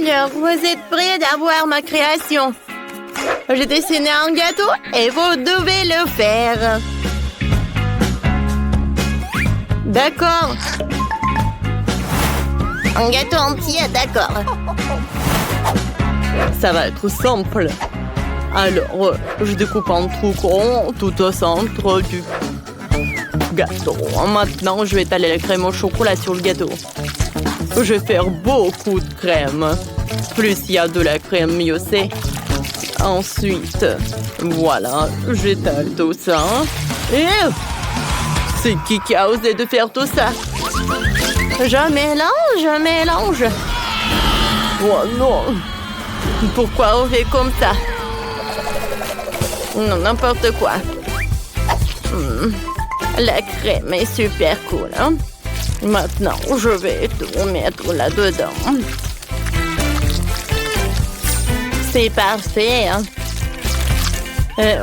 Alors, vous êtes prêts d'avoir ma création? J'ai dessiné un gâteau et vous devez le faire. D'accord. Un gâteau entier, d'accord. Ça va être simple. Alors, je découpe un trou rond tout au centre du gâteau. Maintenant, je vais étaler la crème au chocolat sur le gâteau. Je vais faire beaucoup de crème. Plus il y a de la crème, mieux c'est. Ensuite, voilà, j'étale tout ça. Et c'est qui a osé de faire tout ça? Je mélange. Oh non! Pourquoi on fait comme ça? Non, n'importe quoi. La crème est super cool. Hein? Maintenant, je vais tout mettre là-dedans. C'est parfait. Hein?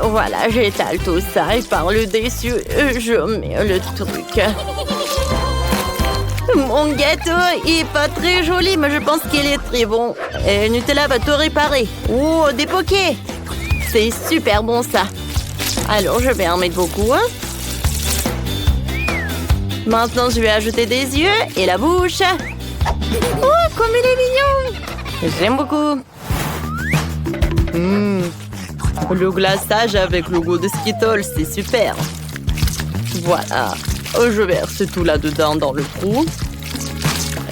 Voilà, j'étale tout ça et par le dessus, je mets le truc. Mon gâteau est pas très joli, mais je pense qu'il est très bon. Et Nutella va tout réparer. Oh, des pokés! C'est super bon, ça. Alors, je vais en mettre beaucoup. Hein? Maintenant, je vais ajouter des yeux et la bouche. Oh, comme il est mignon! J'aime beaucoup. Le glaçage avec le goût de Skittles, c'est super. Voilà. Je verse tout là-dedans dans le trou.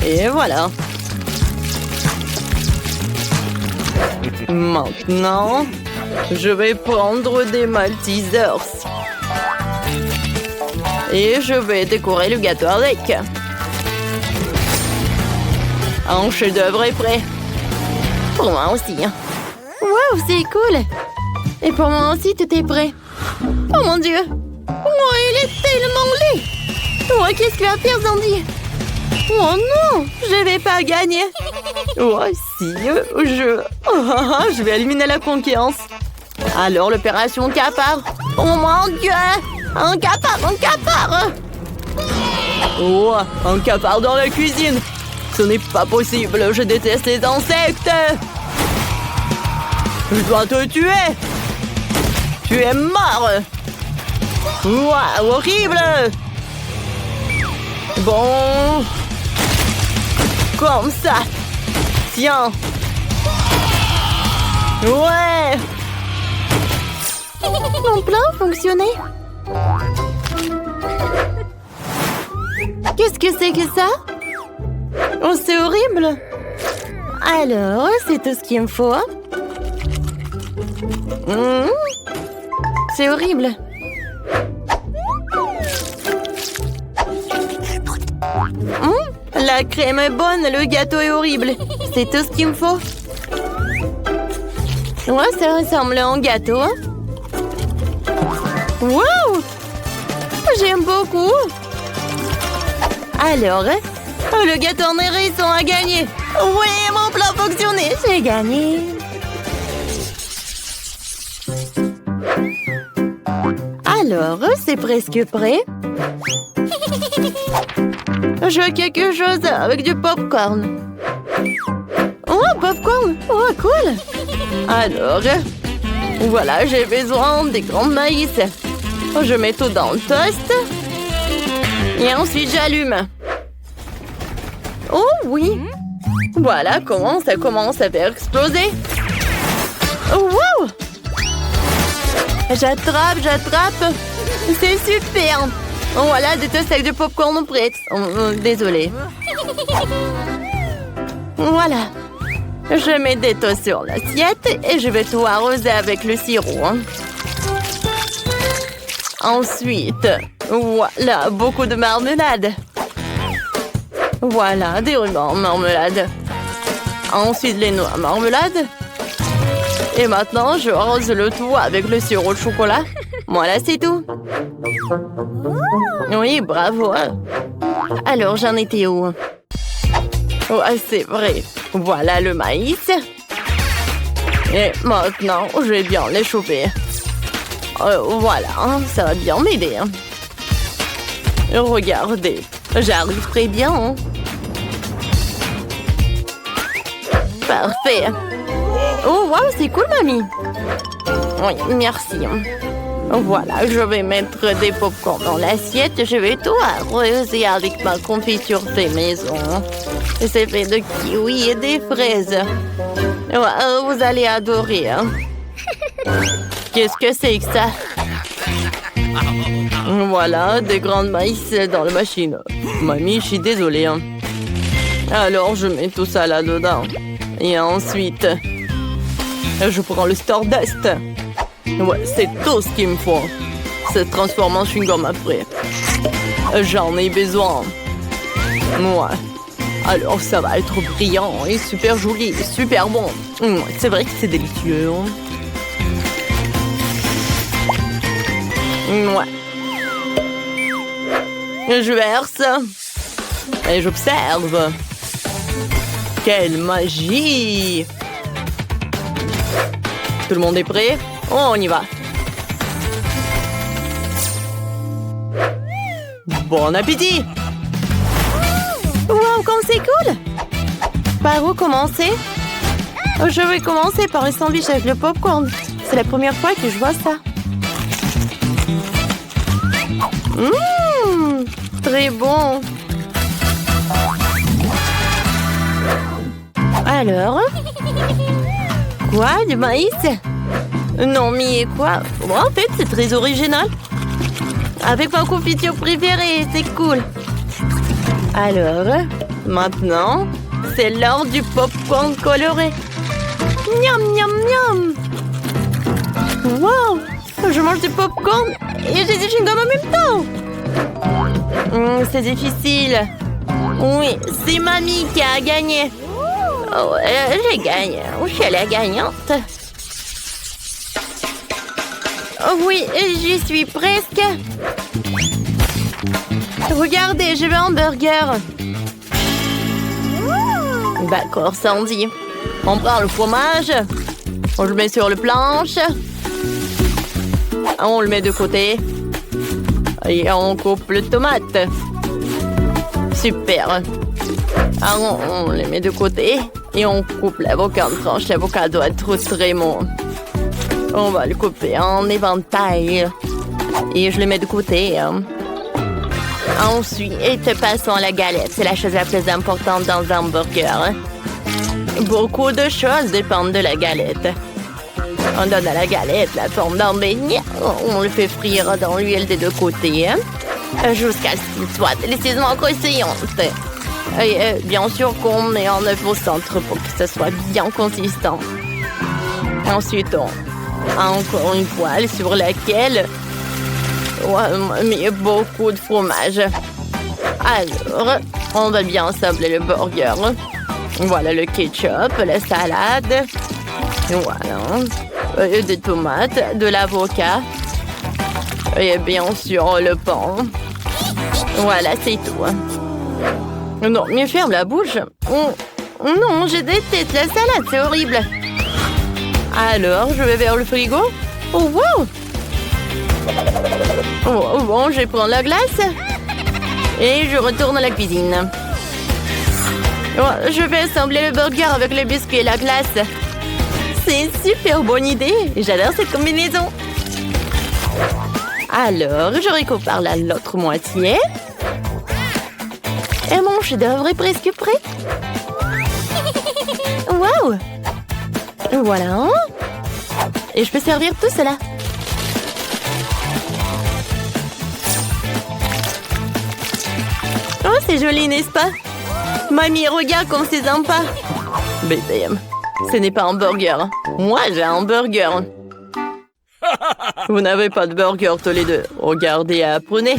Et voilà. Maintenant, je vais prendre des Maltesers. Et je vais décorer le gâteau avec. Un chef-d'œuvre est prêt. Pour moi aussi. Wow, c'est cool. Et pour moi aussi, tout est prêt. Oh mon Dieu. Oh, il est tellement laid. Oh, qu'est-ce qu'il va faire, Sandy? Oh non, je vais pas gagner. Oh si, je vais éliminer la concurrence. Alors, l'opération cafard. Oh mon Dieu. Un cafard. Oh, un cafard dans la cuisine. Ce n'est pas possible, je déteste les insectes. Je dois te tuer. Tu es mort. Waouh, horrible. Bon. Comme ça. Tiens. Ouais. Mon plan fonctionnait. Qu'est-ce que c'est que ça? Oh, c'est horrible. Alors, c'est tout ce qu'il me faut. C'est horrible. La crème est bonne, le gâteau est horrible. C'est tout ce qu'il me faut. Ouais, ça ressemble à un gâteau. Wow! J'aime beaucoup. Alors, le gâteau en hérisson a gagné. Oui, mon plan fonctionnait. J'ai gagné. Alors, c'est presque prêt. Je veux quelque chose avec du popcorn. Oh, popcorn! Oh, cool! Alors, voilà, j'ai besoin des grands maïs. Je mets tout dans le toast. Et ensuite, j'allume. Oh, oui! Voilà comment ça commence à faire exploser. Oh, wow! J'attrape. C'est super! Voilà, des toasts avec du popcorn prêts. Désolée. Voilà. Je mets des toasts sur l'assiette et je vais tout arroser avec le sirop. Ensuite, voilà, beaucoup de marmelade. Voilà, des rubans marmelade. Ensuite, les noix marmelade. Et maintenant, je arrose le tout avec le sirop de chocolat. Voilà, c'est tout. Oui, bravo. Alors, j'en étais où? Ouais, c'est vrai. Voilà le maïs. Et maintenant, je vais bien l'échauffer. Voilà, ça va bien m'aider. Regardez, j'arrive très bien. Parfait. Oh, wow, c'est cool, mamie. Oui, merci. Voilà, je vais mettre des pop-corn dans l'assiette. Je vais tout arroser avec ma confiture fait maison. C'est fait de kiwi et des fraises. Wow, vous allez adorer. Qu'est-ce que c'est que ça? Voilà, des grains de maïs dans la machine. Mamie, je suis désolée. Alors, je mets tout ça là-dedans. Et ensuite, je prends le Stardust. Ouais, c'est tout ce qu'il me faut. Ça se transforme en chewing-gum après. J'en ai besoin. Ouais. Alors, ça va être brillant et super joli, super bon. C'est vrai que c'est délicieux. Ouais. Je verse. Et j'observe. Quelle magie! Tout le monde est prêt? Oh, on y va. Bon appétit! Wow, comme c'est cool! Par où commencer? Je vais commencer par le sandwich avec le popcorn. C'est la première fois que je vois ça. Très bon! Alors? Quoi? Du maïs? Non, mais quoi? Bon, en fait, c'est très original. Avec ma confiture préférée, c'est cool. Alors, maintenant, c'est l'heure du popcorn coloré. Miam, miam, miam! Wow! Je mange du popcorn et j'ai du chewing-gum en même temps! C'est difficile. Oui, c'est mamie qui a gagné. Oh, j'ai gagné. Je suis la gagnante. Oh, oui, j'y suis presque. Regardez, je veux un burger. D'accord, Sandy. On prend le fromage. On le met sur le planche. On le met de côté. Et on coupe le tomate. Super. Alors, on les met de côté. Et on coupe l'avocat en tranches. L'avocat doit être très mou. On va le couper en éventail. Et je le mets de côté. Ensuite, passons à la galette. C'est la chose la plus importante dans un hamburger. Beaucoup de choses dépendent de la galette. On donne à la galette la forme d'un beignet. On le fait frire dans l'huile des deux côtés. Jusqu'à ce qu'il soit délicieusement croustillant. Et bien sûr qu'on met en œuf au centre pour que ce soit bien consistant. Ensuite, on a encore une poêle sur laquelle on met beaucoup de fromage. Alors, on va bien assembler le burger. Voilà le ketchup, la salade. Voilà. Des tomates, de l'avocat. Et bien sûr, le pain. Voilà, c'est tout. Non, mais ferme la bouche. Non, je déteste la salade, c'est horrible. Alors, je vais vers le frigo. Oh, wow! Oh, bon, je prends la glace. Et je retourne à la cuisine. Oh, je vais assembler le burger avec le biscuit et la glace. C'est une super bonne idée. J'adore cette combinaison. Alors, je récupère par là l'autre moitié. Et mon chef-d'œuvre est presque prêt. Wow! Voilà. Et je peux servir tout cela. Oh, c'est joli, n'est-ce pas? Mamie, regarde comme c'est sympa. Bébé, ce n'est pas un burger. Moi, j'ai un burger. Vous n'avez pas de burger tous les deux. Regardez et apprenez.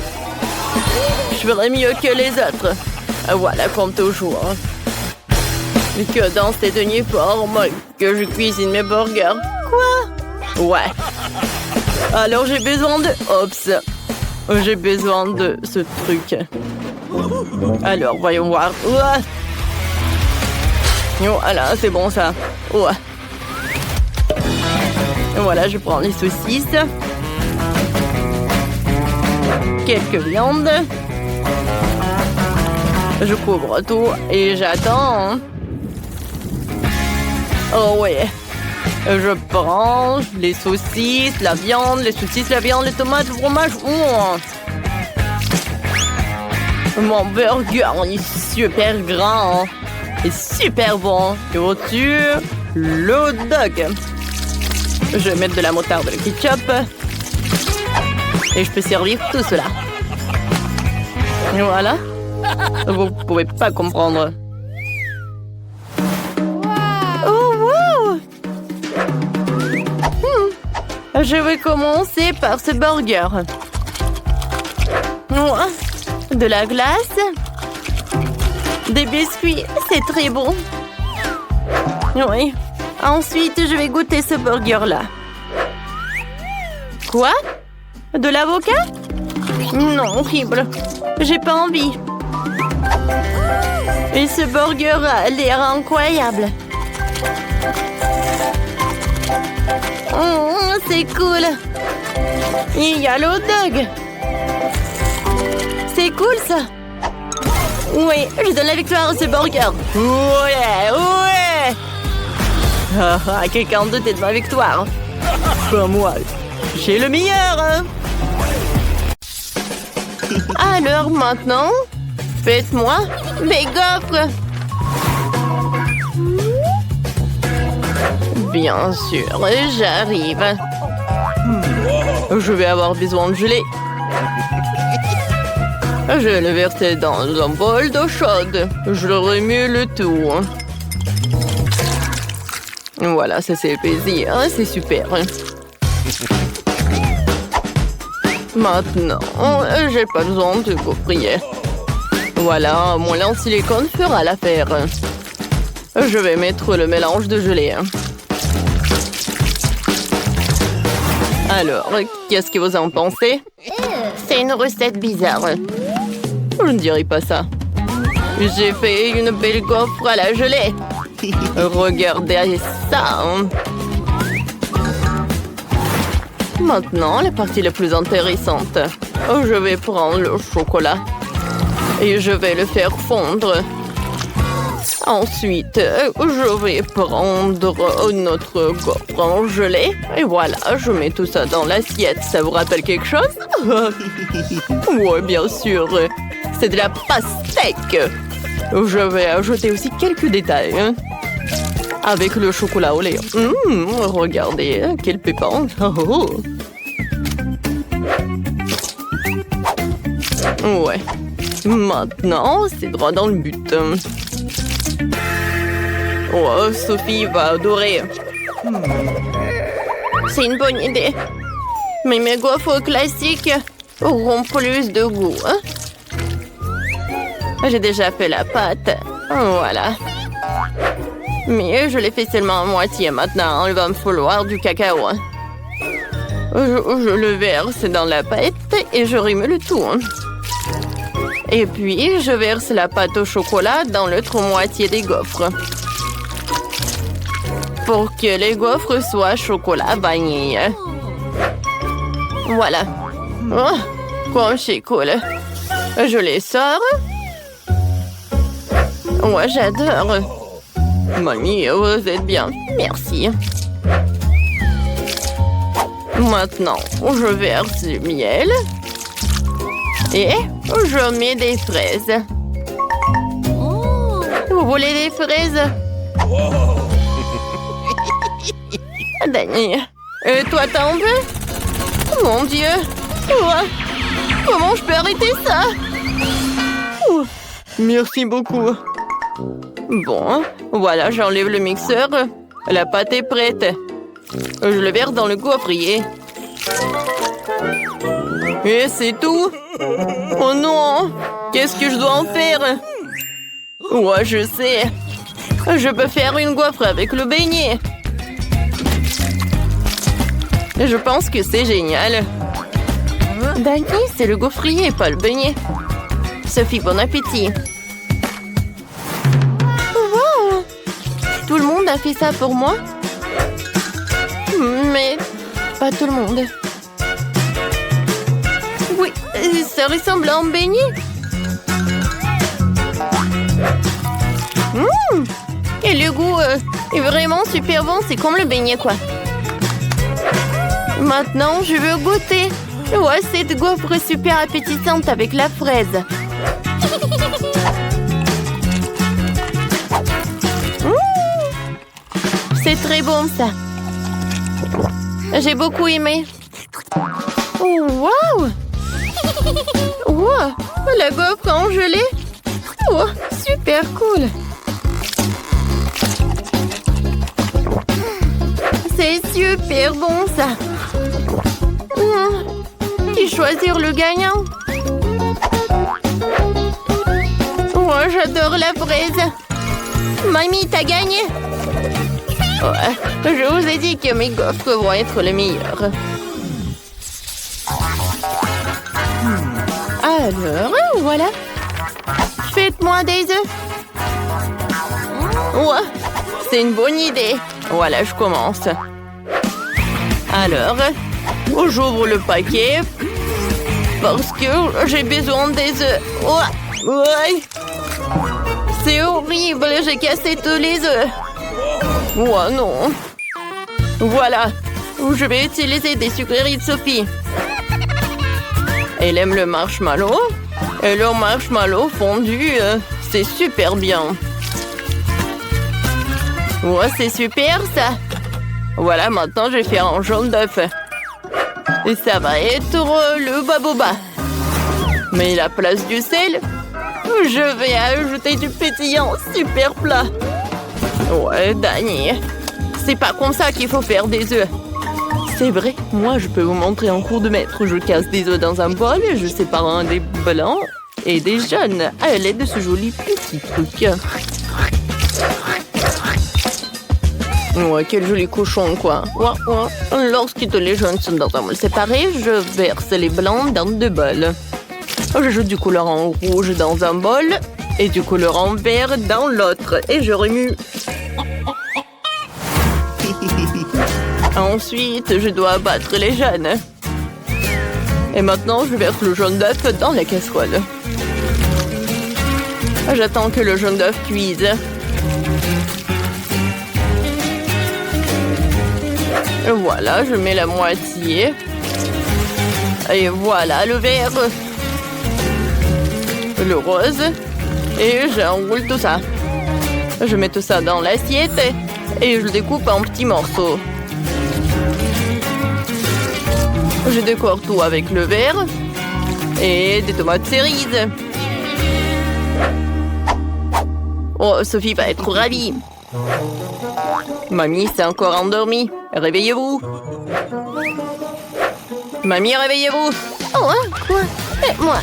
Je ferai mieux que les autres. Voilà, comme toujours. Et que dans cette uniforme, que je cuisine mes burgers. Quoi? Ouais. Alors j'ai besoin de... Oups. J'ai besoin de ce truc. Alors, voyons voir. Ouah. Voilà, c'est bon ça. Ouah. Voilà, je prends les saucisses. Quelques viandes. Je couvre tout et j'attends. Oh ouais. Je prends les saucisses, la viande, les tomates, le fromage. Oh. Mon burger est super grand et super bon. Et au-dessus, le hot dog. Je vais mettre de la moutarde, le ketchup. Et je peux servir tout cela. Voilà. Vous pouvez pas comprendre. Oh, wow! Je vais commencer par ce burger. De la glace. Des biscuits. C'est très bon. Oui. Ensuite, je vais goûter ce burger-là. Quoi? De l'avocat? Non, horrible. J'ai pas envie. Et ce burger a l'air incroyable. Oh, c'est cool. Il y a le hot dog. C'est cool, ça. Oui, je donne la victoire à ce burger. Ouais, ouais. Quelqu'un d'autre est de ma victoire. Pas moi. J'ai le meilleur. Alors maintenant, faites-moi des gaufres. Bien sûr, j'arrive. Je vais avoir besoin de gelée. Je le verse dans un bol d'eau chaude. Je le remue le tout. Voilà, ça c'est plaisir. C'est super. Maintenant, j'ai pas besoin de gaufrier. Voilà, mon lait en silicone fera l'affaire. Je vais mettre le mélange de gelée. Alors, qu'est-ce que vous en pensez? C'est une recette bizarre. Je ne dirais pas ça. J'ai fait une belle gaufre à la gelée. Regardez ça. Maintenant, la partie la plus intéressante. Je vais prendre le chocolat et je vais le faire fondre. Ensuite, je vais prendre notre gaufre en gelée. Et voilà, je mets tout ça dans l'assiette. Ça vous rappelle quelque chose? Oui, bien sûr. C'est de la pastèque. Je vais ajouter aussi quelques détails. Avec le chocolat au lait. Regardez, quelle pépante. Oh. Ouais. Maintenant, c'est droit dans le but. Oh, Sophie va adorer. C'est une bonne idée. Mais mes gaufres classiques auront plus de goût. J'ai déjà fait la pâte. Voilà. Mais je l'ai fait seulement à moitié. Maintenant, il va me falloir du cacao. Je le verse dans la pâte et je remue le tout. Et puis, je verse la pâte au chocolat dans l'autre moitié des gaufres. Pour que les gaufres soient chocolat vanille. Voilà. Oh, comme c'est cool. Je les sors. Ouais, j'adore. Mamie, vous êtes bien. Merci. Maintenant, je verse du miel. Et je mets des fraises. Vous voulez des fraises? Danny. Et toi, t'en veux? Mon Dieu. Comment je peux arrêter ça? Merci beaucoup. Bon, voilà, j'enlève le mixeur. La pâte est prête. Je le verse dans le gaufrier. Et c'est tout? Oh non! Qu'est-ce que je dois en faire? Ouais, je sais. Je peux faire une gaufre avec le beignet. Je pense que c'est génial. Danny, c'est le gaufrier, pas le beignet. Sophie, bon appétit. Wow! Tout le monde a fait ça pour moi? Mais pas tout le monde. Oui, ça ressemble à un beignet. Et le goût est vraiment super bon. C'est comme le beignet, quoi. Maintenant, je veux goûter. Ouais, cette gaufre est super appétissante avec la fraise. C'est très bon, ça. J'ai beaucoup aimé. Oh, wow! Wow! La gaufre en gelée. Oh, super cool. C'est super bon, ça. Qui choisir le gagnant? Oh, j'adore la fraise. Mamie, t'as gagné. Ouais, je vous ai dit que mes gaufres vont être les meilleures. Alors, voilà. Faites-moi des œufs. Ouais, c'est une bonne idée. Voilà, je commence. Alors, j'ouvre le paquet parce que j'ai besoin des œufs. Ouais. C'est horrible, j'ai cassé tous les œufs. Oh non. Voilà, je vais utiliser des sucreries de Sophie. Elle aime le marshmallow. Et le marshmallow fondu, c'est super bien. Ouais, c'est super ça. Voilà, maintenant je vais faire un jaune d'œuf. Et ça va être le baboba. Mais à la place du sel, je vais ajouter du pétillant super plat. Ouais, Dani, c'est pas comme ça qu'il faut faire des œufs. C'est vrai, moi je peux vous montrer en cours de maître. Je casse des œufs dans un bol et je sépare un des blancs et des jaunes à l'aide de ce joli petit truc. Ouais, quel joli cochon, quoi. Ouais. Lorsque tous les jaunes sont dans un bol séparé, je verse les blancs dans 2 bols. J'ajoute du colorant rouge dans un bol et du colorant vert dans l'autre. Et je remue. Ensuite, je dois abattre les jaunes. Et maintenant, je verse le jaune d'œuf dans la casserole. J'attends que le jaune d'œuf cuise. Et voilà, je mets la moitié. Et voilà le vert. Le rose. Et j'enroule tout ça. Je mets tout ça dans l'assiette et je le découpe en petits morceaux. Je décore tout avec le vert et des tomates cerises. Oh, Sophie va être ravie. Mamie s'est encore endormie. Réveillez-vous. Mamie, réveillez-vous. Oh, hein, quoi? Moi,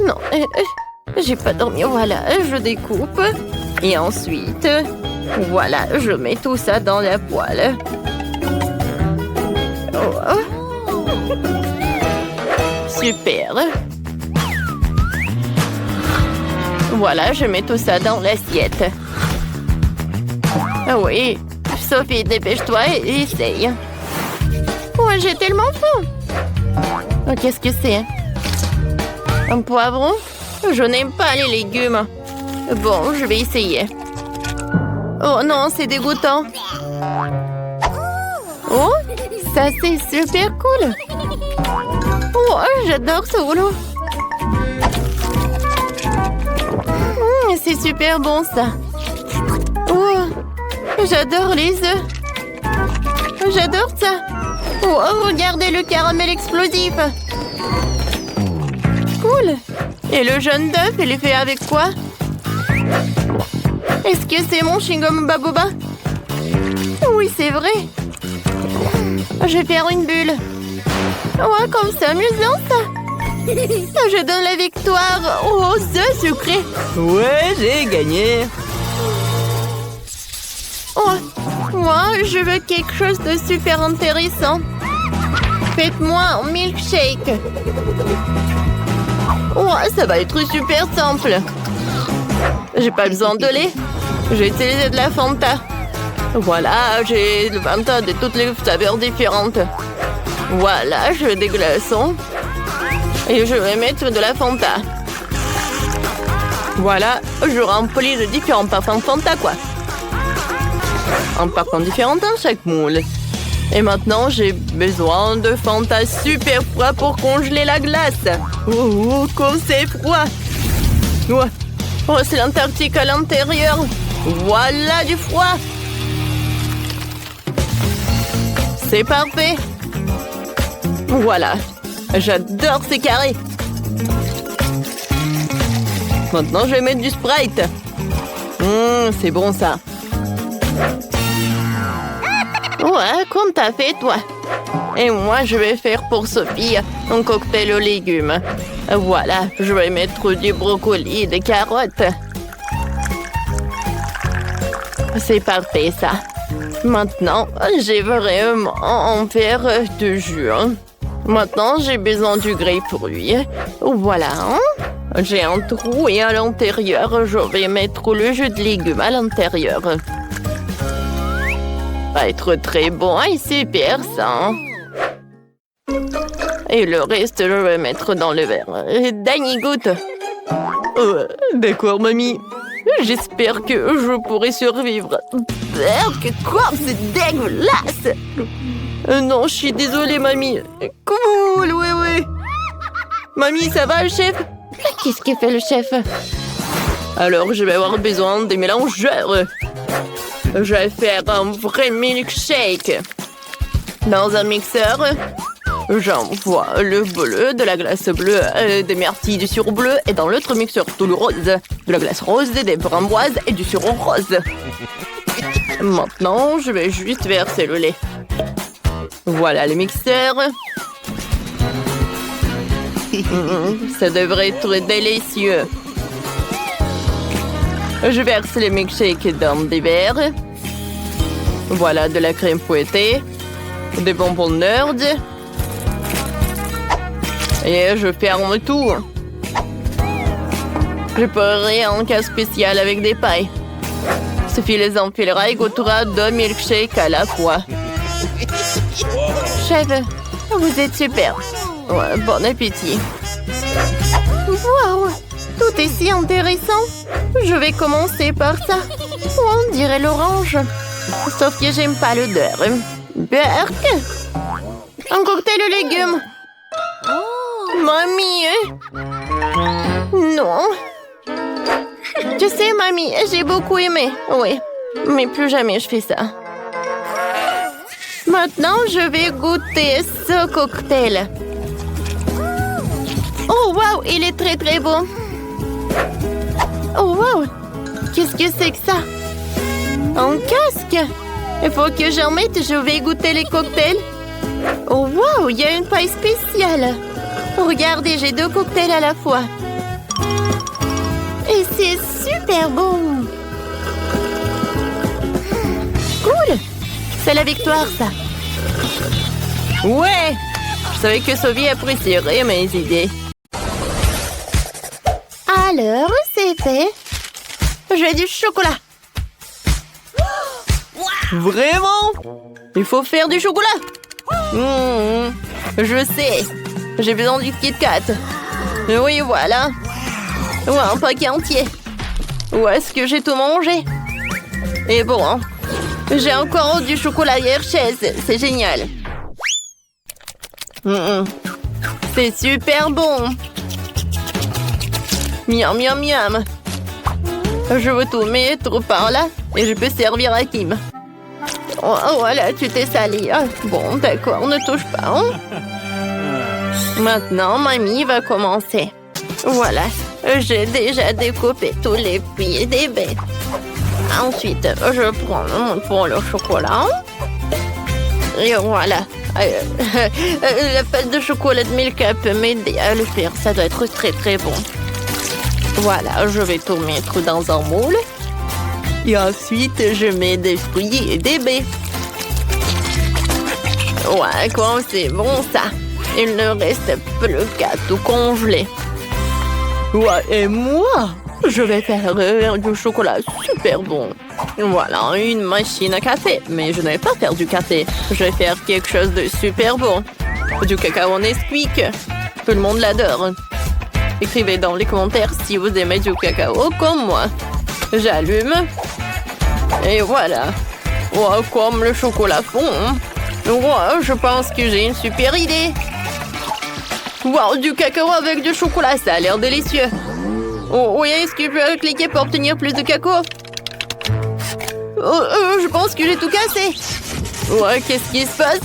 non, j'ai pas dormi. Voilà, je découpe. Et ensuite, voilà, je mets tout ça dans la poêle. Oh. Super. Voilà, je mets tout ça dans l'assiette. Ah oui, Sophie, dépêche-toi et essaye. Ouais, j'ai tellement faim. Oh, qu'est-ce que c'est? Un poivron? Je n'aime pas les légumes. Bon, je vais essayer. Oh non, c'est dégoûtant. Oh, ça c'est super cool. Oh, j'adore ce rouleau. C'est super bon ça. Oh, j'adore les œufs. J'adore ça. Oh, regardez le caramel explosif. Cool. Et le jaune d'œuf, il est fait avec quoi? Est-ce que c'est mon chewing-gum baboba? Oui, c'est vrai. Je vais faire une bulle. Ouais, comme c'est amusant, ça. Je donne la victoire aux œufs sucrés. Ouais, j'ai gagné. Oh, moi, je veux quelque chose de super intéressant. Faites-moi un milkshake. Oh, ça va être super simple. J'ai pas besoin de lait. J'ai utilisé de la Fanta. Voilà, j'ai le Fanta de toutes les saveurs différentes. Voilà, je des glaçons. Et je vais mettre de la Fanta. Voilà, je remplis de différents parfums Fanta, quoi. Un parfum différent dans chaque moule. Et maintenant, j'ai besoin de Fanta super froid pour congeler la glace. Oh, comme c'est froid. Ouais. Oh, c'est l'Antarctique à l'intérieur. Voilà du froid. C'est parfait. Voilà. J'adore ces carrés. Maintenant, je vais mettre du Sprite. C'est bon, ça. Ouais, comme t'as fait, toi. Et moi, je vais faire pour Sophie un cocktail aux légumes. Voilà, je vais mettre du brocoli et des carottes. C'est parfait, ça. Maintenant, j'ai vraiment en faire de jus. Maintenant, j'ai besoin du grapefruit. Voilà. J'ai un trou et à l'intérieur, je vais mettre le jus de légumes à l'intérieur. Va être très bon et super ça. Et le reste, je vais mettre dans le verre. Danny goûte. D'accord, mamie. J'espère que je pourrai survivre. Quoi? C'est dégueulasse. Non, je suis désolée, mamie. Cool, oui. Mamie, ça va, le chef? Qu'est-ce que fait le chef? Alors, je vais avoir besoin des mélangeurs. Je vais faire un vrai milkshake. Dans un mixeur, j'envoie le bleu, de la glace bleue, des myrtilles, du sirop bleu. Et dans l'autre mixeur, tout le rose. De la glace rose, des framboises et du sirop rose. Maintenant, je vais juste verser le lait. Voilà le mixeur. Ça devrait être délicieux. Je verse les milkshakes dans des verres. Voilà de la crème fouettée. Des bonbons Nerd. Et je ferme tout. Je ferai un cas spécial avec des pailles. Sophie les enfilera et goûtera 2 milkshakes à la fois. Chef, vous êtes super. Ouais, bon appétit. Wow, tout est si intéressant. Je vais commencer par ça. On dirait l'orange. Sauf que j'aime pas l'odeur. Berk. Un cocktail aux légumes. Mamie. Non. Tu sais, mamie, j'ai beaucoup aimé. Oui, mais plus jamais je fais ça. Maintenant, je vais goûter ce cocktail. Oh, wow, il est très, très bon. Oh, wow, qu'est-ce que c'est que ça? Un casque? Il faut que j'en mette, je vais goûter les cocktails. Oh, wow, il y a une paille spéciale. Regardez, j'ai 2 cocktails à la fois. Et c'est super bon. Cool. C'est la victoire, ça. Ouais. Je savais que Sophie apprécierait mes idées. Alors, c'est fait. J'ai du chocolat. Vraiment? Il faut faire du chocolat. Je sais. J'ai besoin du Kit Kat. Oui, voilà. Ouais, un paquet entier. Où est-ce que j'ai tout mangé? Et bon, hein. J'ai encore du chocolat Hershey's. C'est génial. C'est super bon. Miam, miam, miam. Je veux tout mettre par là et je peux servir à Kim. Oh, voilà, tu t'es sali. Bon, d'accord, ne touche pas. Hein? Maintenant, mamie va commencer. Voilà, j'ai déjà découpé tous les pieds des baies. Ensuite, je prends mon bol au chocolat. Et voilà. La pâte de chocolat de Milka peut m'aider à le faire. Ça doit être très très bon. Voilà, je vais tout mettre dans un moule. Et ensuite, je mets des fruits et des baies. Ouais, comme c'est bon ça. Il ne reste plus qu'à tout congeler. Ouais, et moi, je vais faire du chocolat super bon. Voilà, une machine à café. Mais je ne vais pas faire du café. Je vais faire quelque chose de super bon. Du cacao Nesquik. Tout le monde l'adore. Écrivez dans les commentaires si vous aimez du cacao comme moi. J'allume. Et voilà. Ouais, comme le chocolat fond. Ouais, je pense que j'ai une super idée. Wow, du cacao avec du chocolat, ça a l'air délicieux. Oh, oui, est-ce que je peux cliquer pour obtenir plus de cacao? Je pense que j'ai tout cassé. Ouais, qu'est-ce qui se passe?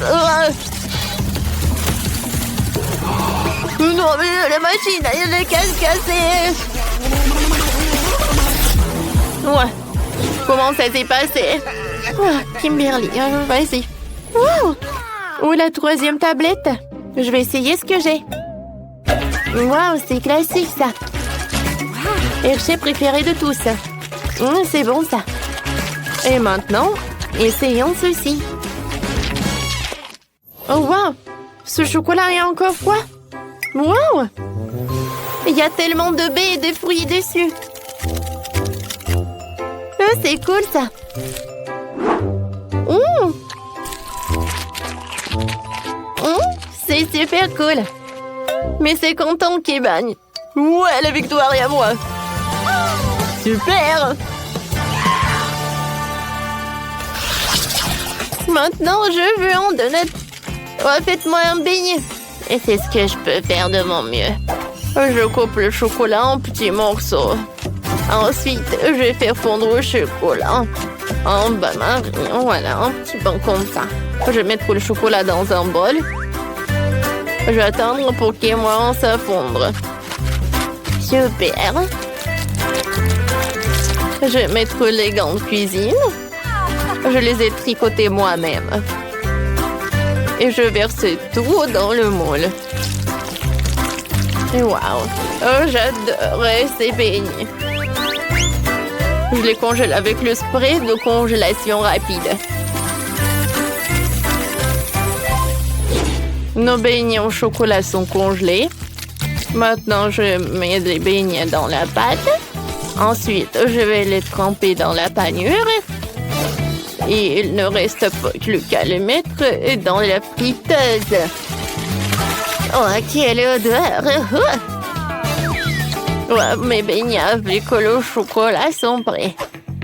Non, mais la machine, elle est cassée. Ouais. Comment ça s'est passé? Kimberly, vas-y. Oh, la troisième tablette. Je vais essayer ce que j'ai. Wow, c'est classique, ça. Hershey préféré de tous. C'est bon, ça. Et maintenant, essayons ceci. Oh, wow! Ce chocolat est encore froid. Wow! Il y a tellement de baies et de fruits dessus. Oh, c'est cool, ça. C'est super cool. Mais c'est content qui bagne. Ouais, la victoire est à moi. Super! Maintenant, je veux en donner. Oh, faites-moi un beignet. Et c'est ce que je peux faire de mon mieux. Je coupe le chocolat en petits morceaux. Ensuite, je vais faire fondre le chocolat en bain-marie. Voilà, un petit banc comme ça. Je vais mettre le chocolat dans un bol. Je vais attendre pour qu'il commence à fondre. Super. Je vais mettre les gants de cuisine. Je les ai tricotés moi-même. Et je verse tout dans le moule. Et waouh! Oh, j'adore ces beignets. Je les congèle avec le spray de congélation rapide. Nos beignets au chocolat sont congelés. Maintenant, je mets les beignets dans la pâte. Ensuite, je vais les tremper dans la panure. Et il ne reste plus qu'à les mettre dans la friteuse. Oh, quelle odeur! Ouais, mes beignets avec le chocolat sont prêts.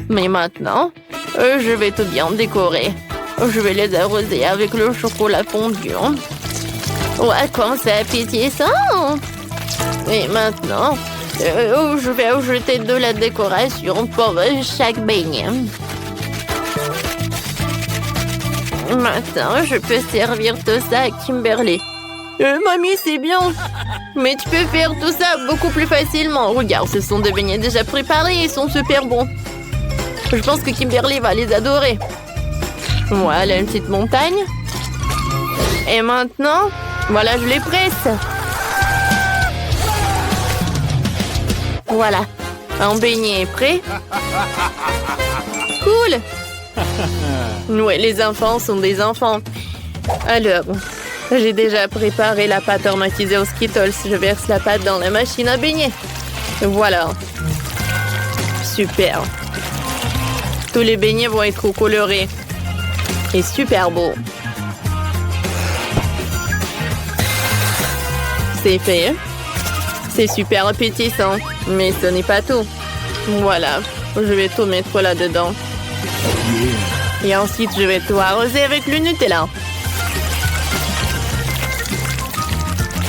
Mais maintenant, je vais tout bien décorer. Je vais les arroser avec le chocolat fondu. Ouais, comme c'est appétissant! Et maintenant, je vais ajouter de la décoration pour chaque beignet. Maintenant, je peux servir tout ça à Kimberly. Mamie, c'est bien. Mais tu peux faire tout ça beaucoup plus facilement. Regarde, ce sont des beignets déjà préparés et ils sont super bons. Je pense que Kimberly va les adorer. Voilà une petite montagne. Et maintenant, voilà, je les presse. Voilà, un beignet est prêt. Cool. Ouais, les enfants sont des enfants. Alors, j'ai déjà préparé la pâte aromatisée aux Skittles. Je verse la pâte dans la machine à beignets. Voilà. Super. Tous les beignets vont être colorés. Et super beau. C'est fait. C'est super appétissant. Mais ce n'est pas tout. Voilà. Je vais tout mettre là-dedans. Et ensuite, je vais tout arroser avec le Nutella.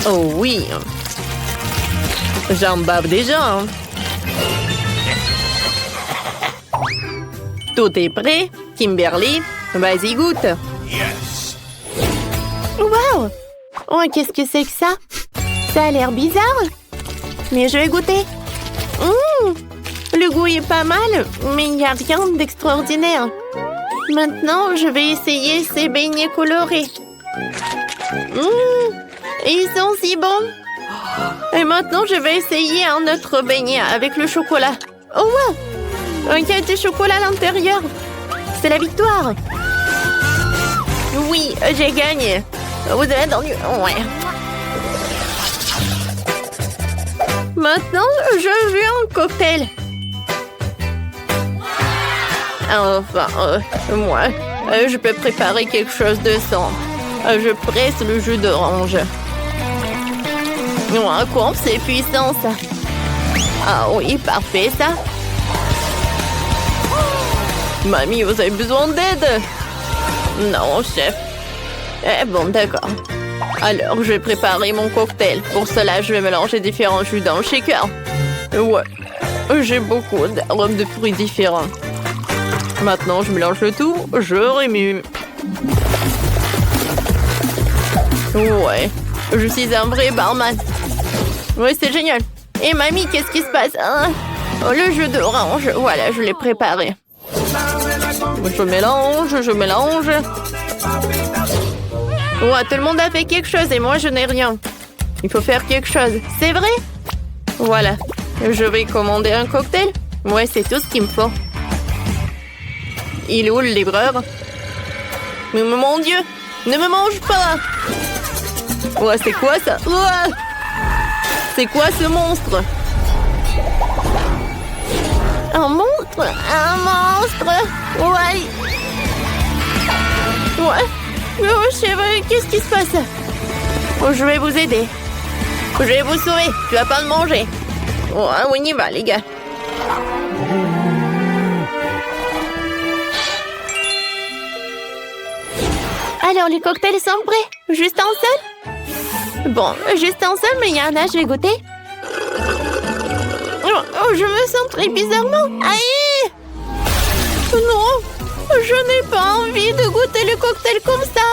Oh oui. J'en bave déjà. Tout est prêt. Kimberly, vas-y, goûte. Yes. Wow! Oh, qu'est-ce que c'est que ça? Ça a l'air bizarre. Mais je vais goûter. Le goût est pas mal, mais il n'y a rien d'extraordinaire. Maintenant, je vais essayer ces beignets colorés. Ils sont si bons. Et maintenant, je vais essayer un autre beignet avec le chocolat. Oh, wow! Il y a du chocolat à l'intérieur. C'est la victoire. Oui, j'ai gagné. Vous avez entendu? Ouais. Maintenant, je veux un cocktail. Enfin, moi, je peux préparer quelque chose de sain. Je presse le jus d'orange. Comme c'est puissant, ça. Ah oui, parfait, ça. Mamie, vous avez besoin d'aide? Non, chef. Eh bon, d'accord. Alors, je vais préparer mon cocktail. Pour cela, je vais mélanger différents jus dans le shaker. Ouais, j'ai beaucoup d'arômes de fruits différents. Maintenant, je mélange le tout. Je remue. Ouais, je suis un vrai barman. Ouais, c'est génial. Et mamie, qu'est-ce qui se passe, hein? Oh, le jus d'orange. Voilà, je l'ai préparé. Je mélange. Ouais, tout le monde a fait quelque chose et moi, je n'ai rien. Il faut faire quelque chose. C'est vrai? Voilà. Je vais commander un cocktail. Ouais, c'est tout ce qu'il me faut. Il est où le livreur? Mais mon Dieu! Ne me mange pas! Ouais, c'est quoi ça? Ouais. C'est quoi ce monstre? Un monstre? Un monstre? Ouais. Ouais. Oh, chef, qu'est-ce qui se passe? Oh, je vais vous aider. Je vais vous sauver. Tu vas pas me manger. Ouais, on y va, les gars. Alors, les cocktails sont prêts. Juste un seul? Bon, juste un seul, mais il y en a, je vais goûter. Oh, je me sens très bizarrement. Aïe! Non, je n'ai pas envie de goûter le cocktail comme ça.